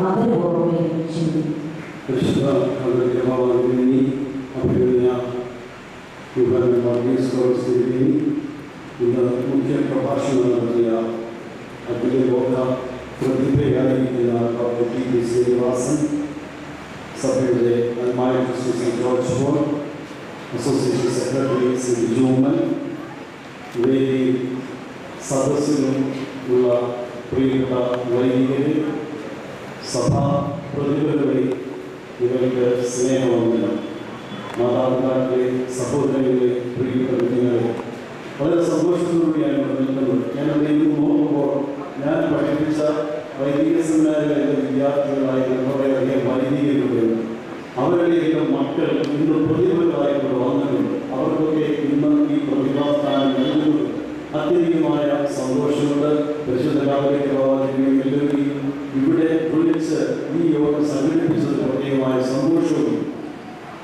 ആദരപൂർവ്വം ക്ഷണിക്കുന്നു. ഇന്ന് മുഖ്യ പ്രഭാഷണം നടത്തിയ അഖില ലോക പ്രതിഭയായിരിക്കുന്ന ഡോക്ടർ ടി പി ശ്രീനിവാസൻ, സഭയുടെ അൽമായ saint George Paul, association secretary Shri ജൂമൻ, വേദി സദസ്സിലും ഉള്ള പ്രിയപ്പെട്ട വൈദികരെ, സഭാ പ്രതിഭകളെ, ഇവർക്ക് സ്നേഹവന്ദനം. മാതാപിതാക്കളെ, സഹോദരങ്ങളെ, പ്രിയപ്പെട്ട കുഞ്ഞുങ്ങളെ, വളരെ സന്തോഷത്തോടുകൂടിയാണ് നിൽക്കുന്നത്. ഞാനവിടെ ഇന്ന് നോക്കുമ്പോൾ ഞാൻ പഠിപ്പിച്ച വൈദിക സെമിനാറിലെ വിദ്യാർത്ഥികളായ കുറേയധികം വൈദികരുണ്ട്. അവരുടെയൊക്കെ മക്കൾ ഇന്ന് പ്രതിഭകളായിട്ട് വന്നിട്ടുണ്ട്. അവർക്കൊക്കെ ഇന്ന് ഈ പ്രതിഭാസ്ഥാനം നൽകുന്നത് അത്യധികമായ സന്തോഷമുണ്ട്. പരിശുദ്ധ എല്ലാവരെയും എല്ലാവരെയും ഇവിടെ വിളിച്ച് ഈ യോഗം സംഘടിപ്പിച്ചത് പ്രത്യേകമായ സന്തോഷവും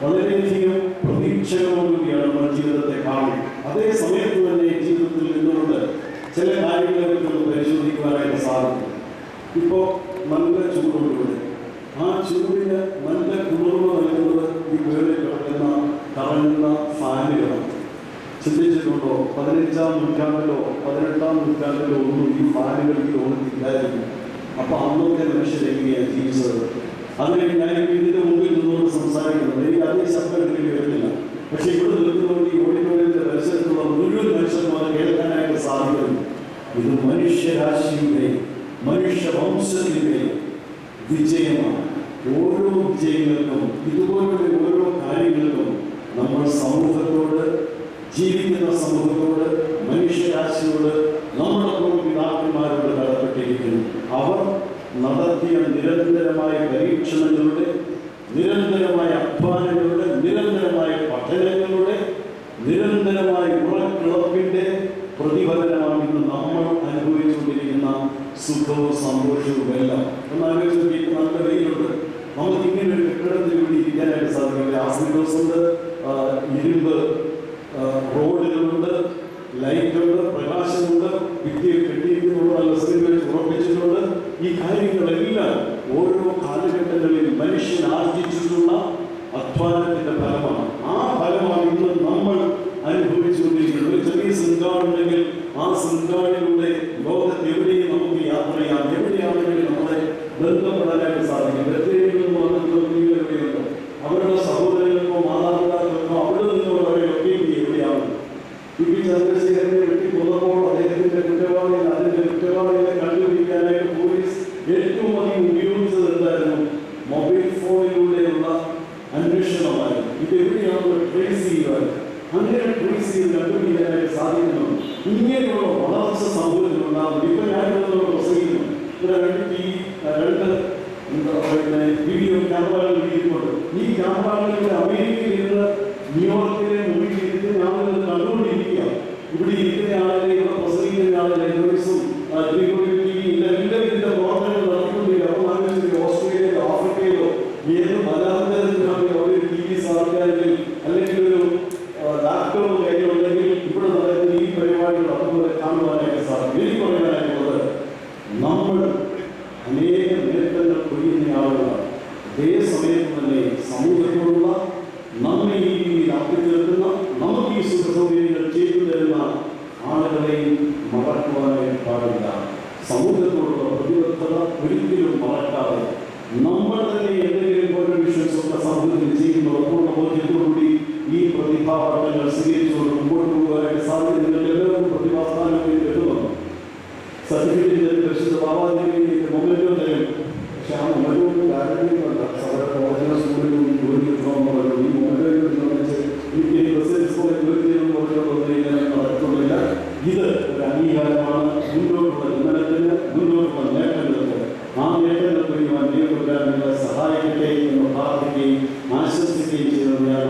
വളരെയധികം പ്രതീക്ഷകളോടുകൂടിയാണ് നമ്മുടെ ജീവിതത്തെ കാണുന്നത്. അതേ സമയത്ത് തന്നെ ജീവിതത്തിൽ നിന്നുകൊണ്ട് ചില കാര്യങ്ങളെ പരിശോധിക്കുവാനായിട്ട് സാധിക്കും. ഇപ്പോൾ നല്ല ചൂടുണ്ട്. ആ ചൂടിന് നല്ല കുളിർമ നൽകുന്നത് ഈ വീട്ടിൽ കിടക്കുന്ന കറങ്ങുന്ന ഫാനുകളാണ്. ചിന്തിച്ചിട്ടുണ്ടോ? 15-ാം നൂറ്റാണ്ടിലോ 18-ാം നൂറ്റാണ്ടിലോ ഒന്നും ഈ ഫാനുകൾ ഈ ലോകത്തില്ലായിരുന്നു. അപ്പോൾ അന്നത്തെ മനുഷ്യരെങ്ങനെയാണ് ജീവിച്ചത്? അതിനെ ഞാൻ ഇതിൻ്റെ മുമ്പിൽ നിന്നുകൊണ്ട് സംസാരിക്കുന്നത് എനിക്ക് അതേ ശബ്ദം കിട്ടി വരുന്നില്ല. പക്ഷെ ഇവിടെ നിൽക്കുന്നതുകൊണ്ട് ഈ ഓഡിറ്റോറിയത്തിൻ്റെ പരിസരത്തുള്ള മുഴുവൻ മനുഷ്യന്മാരെ കേൾക്കാനായിട്ട് സാധിക്കുന്നു. ഇത് മനുഷ്യരാശിയുടെ, മനുഷ്യവംശത്തിൻ്റെ വിജയമാണ്. ഓരോ വിജയങ്ങൾക്കും, ഇതുപോലുള്ള ഓരോ കാര്യങ്ങൾക്കും നമ്മൾ സമൂഹത്തോട്, ജീവിക്കുന്ന സമൂഹത്തോട്, മനുഷ്യരാശിയോട്, നമ്മുടെ പൂർവ്വപിതാക്കന്മാരോട് കടപ്പെട്ടിരിക്കുന്നു. അവർ നടത്തിയ നിരന്തരമായ പരീക്ഷണങ്ങളുടെ, നിരന്തരമായ അധ്വാനങ്ങളുടെ, നിരന്തരമായ പഠനങ്ങളുടെ, നിരന്തരമായ ഉറക്കിളപ്പിൻ്റെ പ്രതിഫലനമാണ് ഇന്ന് നമ്മൾ അനുഭവിച്ചുകൊണ്ടിരിക്കുന്ന സുഖവും സന്തോഷവും എല്ലാം. ഒന്നാലോചിച്ച് നല്ല വെയിലുണ്ട്. നമുക്ക് ഇങ്ങനെ ഒരു കെട്ടിടത്തിൽ കൂടി ഇരിക്കാനായിട്ട് സാധിക്കില്ല. ആസ്മിഡോസുണ്ട്, ഇരുമ്പ് റോഡുകളുണ്ട്, ലൈറ്റുണ്ട്, പ്രകാശമുണ്ട്, ഭിത്തിയിൽ കെട്ടിയിരിക്കുന്നുണ്ട്, നല്ല സ്ക്രീൻ ഉറപ്പിച്ചിട്ടുണ്ട്. ഈ കാര്യങ്ങളെല്ലാം ഓരോ കാലഘട്ടങ്ങളിൽ മനുഷ്യൻ ആർജിച്ചിട്ടുള്ള അധ്വാനത്തിന്റെ ഫലമാണ്. ആ ഫലമാണ് ഇന്ന് നമ്മൾ അനുഭവിച്ചുകൊണ്ടിരിക്കുന്നത്. ഒരു ചെറിയ സിംഗാടുണ്ടെങ്കിൽ ആ സിംഗാടിലൂടെ ലോകത്ത് എവിടെയും നമുക്ക് യാത്ര ചെയ്യാം. എവിടെയാണെങ്കിലും നമ്മളെ ബന്ധപ്പെടാനായിട്ട് സാധിക്കും. ബത്തേരിയിൽ വന്നിട്ടുള്ള അവരുടെ സഹോദരങ്ങൾക്കോ മാതാപിതാക്കൾക്കോ അവിടെ നിന്നുള്ളവരെ ലൊക്കേറ്റ് എവിടെയാണ്. പി പി ചന്ദ്രശേഖരനെ വെട്ടിക്കൊന്നപ്പോൾ അദ്ദേഹത്തിന്റെ കുറ്റവാളികൾ, അതിന്റെ കുറ്റവാളികളെ കണ്ടുപിടിക്കാനായിട്ട് പോലീസ് ഏറ്റവും അധികം ഉപയോഗിച്ചത് എന്തായിരുന്നു? മൊബൈൽ ഫോണിലൂടെയുള്ള അന്വേഷണമായിരുന്നു. ഇത് എവിടെയാണ് ട്രേസ് ചെയ്യുവാൻ? അങ്ങനെ ട്രേസ് ചെയ്ത് കണ്ടുപിടിക്കാനായിട്ട് സാധിക്കുന്നു. ഇങ്ങനെയുള്ള വളർച്ച സമൂഹത്തിലുണ്ടാകും. ഇപ്പൊ ഞാനിവിടെ പ്രസംഗിക്കുന്നു. ഇവിടെ രണ്ട് വീഡിയോ ക്യാമറകൾ ഇരിക്കുന്നുണ്ട്. ഈ ക്യാമറകളിലൂടെ അമേരിക്കയിൽ ഇരുന്ന് ന്യൂയോർക്കിലെ മുമ്പിൽ ഇരിക്കുന്ന ആളുകൾ കണ്ടുകൊണ്ടിരിക്കുക. ഇവിടെ ഇരിക്കുന്ന ആളുകളെ, ഇവിടെ പ്രസംഗിക്കുന്ന ആളുകളെ ദിവസവും എല്ലാവരും ഇതിന്റെ പ്രവർത്തനങ്ങൾ നടത്തിക്കൊണ്ടിരിക്കുക. അപ്പോൾ ആലോചിച്ചിട്ട് ഓസ്ട്രേലിയയിലോ ആഫ്രിക്കയിലോ ഏത് മലയാളത്തിലാണ് ഒരു ടി വി സ്ഥാപിക്കാനെങ്കിൽ അല്ലെങ്കിൽ ഒരു ലാപ്ടോപ്പ് കയ്യിലുണ്ടെങ്കിൽ ഇവിടെ നടക്കുന്ന ഈ പരിപാടികൾ അതുപോലെ കാണുവാനായിട്ട് സാധിക്കും. എനിക്ക് പറയാനായിട്ടുള്ളത്, നമ്മൾ അനേക നേട്ടങ്ങൾ കൊയ്യുന്ന ആളുകളാണ്. അതേ സമയത്ത് തന്നെ സമൂഹത്തോടുള്ള നമ്മെ ഈ രീതിയിൽ ആക്കിത്തീർക്കുന്ന, നമുക്ക് ഈ സുഖസൗകര്യങ്ങൾ ചെയ്തു തരുന്ന ആളുകളെയും മറക്കുവാനായിട്ട് പാടില്ല. സമൂഹത്തോടുള്ള പ്രതിബദ്ധത ഒരിക്കലും മറക്കാതെ നമ്മൾ തന്നെ എന്തെങ്കിലും കോൺട്രിബ്യൂഷൻസ് ഒക്കെ സമൂഹത്തിൽ ചെയ്യുന്നത് പൂർണ്ണ ബോധ്യത്തോടുകൂടി ഈ പ്രതിഭാപഠനങ്ങൾ സ്വീകരിച്ചുകൊണ്ട് മുമ്പോട്ട് പോകാനായിട്ട് സാധിക്കുന്നുണ്ട്. എല്ലാവർക്കും പ്രതിഭാസ്ഥാനങ്ങളിൽ എത്തുന്നുണ്ട്. സർട്ടിഫിക്കറ്റ് പരിശുദ്ധ ബാബാദേവിയിലേക്ക് മൊമെന്റോ തരും. പക്ഷെ ആ മൊമെന്റോ കാര്യങ്ങളുണ്ട്. സഭയുടെ സ്കൂളിലും ജോലി കിട്ടണമെന്നുള്ളത് ഈ മൊമെന്റോ എനിക്ക് പ്രസിഡന്റ് സ്കൂളിൽ ജോലി ചെയ്യുന്നതിന് നടക്കുന്നില്ല. ഇത് ഒരു അംഗീകാരമാണ്. മുന്നോട്ടുള്ള ജനനത്തിന്, മുന്നോട്ടുള്ള നേട്ടങ്ങൾക്ക്, ആ നേട്ടങ്ങൾക്ക് വേണ്ടി നിങ്ങളെ സഹായിക്കട്ടെ എന്ന് പ്രാർത്ഥിക്കുകയും ആശംസിക്കുകയും ചെയ്യുന്നത് ഞാൻ